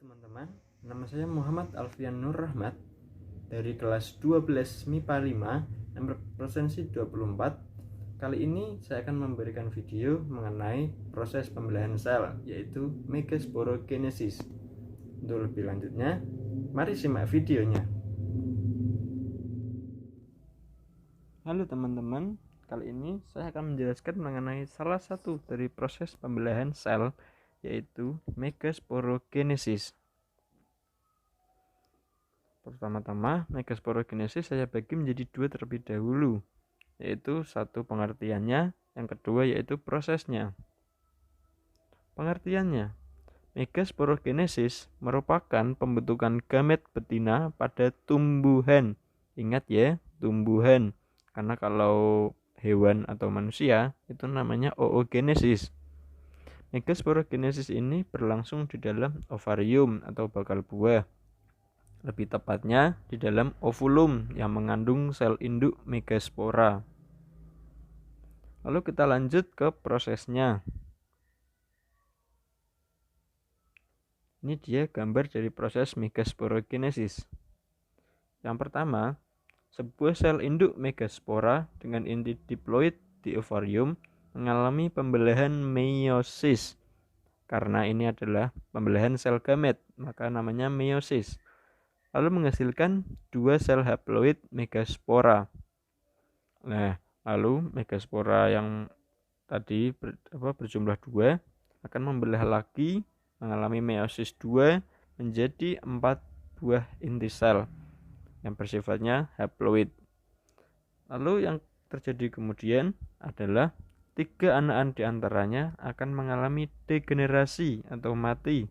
teman-teman, nama saya Muhammad Alfian Nur Rahmat dari kelas 12 MIPA 5 nomor presensi 24. Kali ini saya akan memberikan video mengenai proses pembelahan sel, yaitu megasporogenesis. Untuk lebih lanjutnya, mari simak videonya. Halo teman-teman, kali ini saya akan menjelaskan mengenai salah satu dari proses pembelahan sel, yaitu megasporogenesis. Pertama-tama, megasporogenesis saya bagi menjadi dua terlebih dahulu, yaitu satu pengertiannya, yang kedua yaitu prosesnya. Pengertiannya, megasporogenesis merupakan pembentukan gamet betina pada tumbuhan. Ingat ya, tumbuhan, karena kalau hewan atau manusia itu namanya oogenesis. Megasporogenesis ini berlangsung di dalam ovarium atau bakal buah. Lebih tepatnya di dalam ovulum yang mengandung sel induk megaspora. Lalu kita lanjut ke prosesnya. Ini dia gambar dari proses megasporogenesis. Yang pertama, sebuah sel induk megaspora dengan inti diploid di ovarium mengalami pembelahan meiosis. Karena ini adalah pembelahan sel gamet, maka namanya meiosis. Lalu menghasilkan dua sel haploid megaspora. Nah, lalu megaspora yang tadi berjumlah 2 akan membelah lagi, mengalami meiosis 2 menjadi 4 buah inti sel yang bersifatnya haploid. Lalu yang terjadi kemudian adalah 3 anakan diantaranya akan mengalami degenerasi atau mati.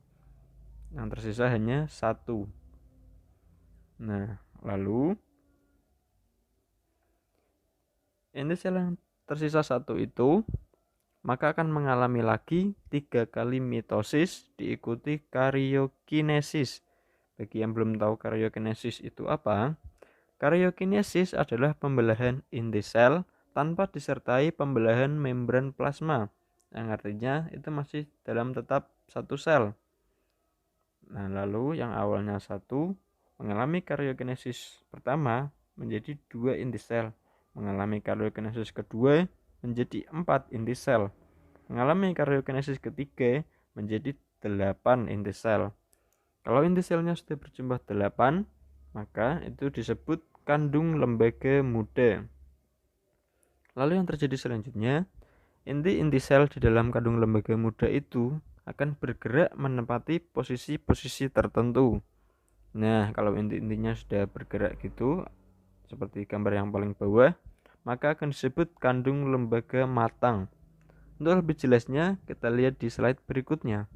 Yang tersisa hanya 1. Nah, lalu inti sel yang tersisa 1 itu maka akan mengalami lagi 3 kali mitosis diikuti karyokinesis. Bagi yang belum tahu karyokinesis itu apa, karyokinesis adalah pembelahan inti sel tanpa disertai pembelahan membran plasma, yang artinya itu masih dalam tetap satu sel. Nah, lalu yang awalnya 1 mengalami karyokinesis pertama menjadi 2 inti sel, mengalami karyokinesis kedua menjadi 4 inti sel, mengalami karyokinesis ketiga menjadi 8 inti sel. Kalau inti selnya sudah berjumlah 8, maka itu disebut kandung lembaga muda. Lalu yang terjadi selanjutnya, inti-inti sel di dalam kandung lembaga muda itu akan bergerak menempati posisi-posisi tertentu. Nah, kalau inti-intinya sudah bergerak gitu, seperti gambar yang paling bawah, maka akan disebut kandung lembaga matang. Untuk lebih jelasnya, kita lihat di slide berikutnya.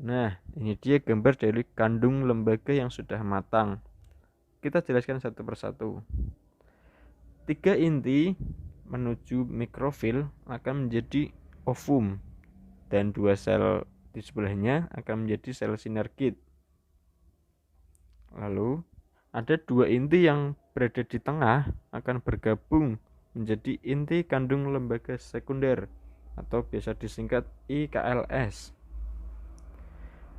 Nah, ini dia gambar dari kandung lembaga yang sudah matang. Kita jelaskan satu persatu. 3 inti menuju mikrofil akan menjadi ovum, dan 2 sel di sebelahnya akan menjadi sel sinergit. Lalu ada 2 inti yang berada di tengah akan bergabung menjadi inti kandung lembaga sekunder atau biasa disingkat IKLS.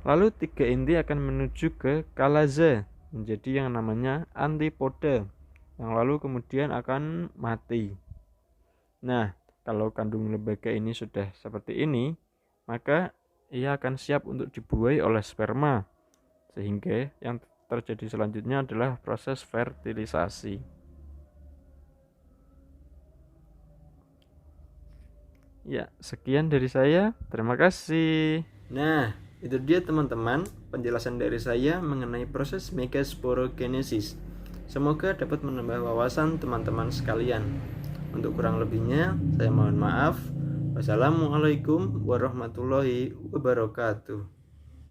Lalu 3 inti akan menuju ke kalaza menjadi yang namanya antipoda, yang lalu kemudian akan mati. Nah, kalau kandung lembaga ini sudah seperti ini, maka ia akan siap untuk dibuai oleh sperma, sehingga yang terjadi selanjutnya adalah proses fertilisasi. Ya, sekian dari saya. Terima kasih. Nah, itu dia teman-teman penjelasan dari saya mengenai proses megasporogenesis. Semoga dapat menambah wawasan teman-teman sekalian. Untuk kurang lebihnya, saya mohon maaf. Wassalamualaikum warahmatullahi wabarakatuh.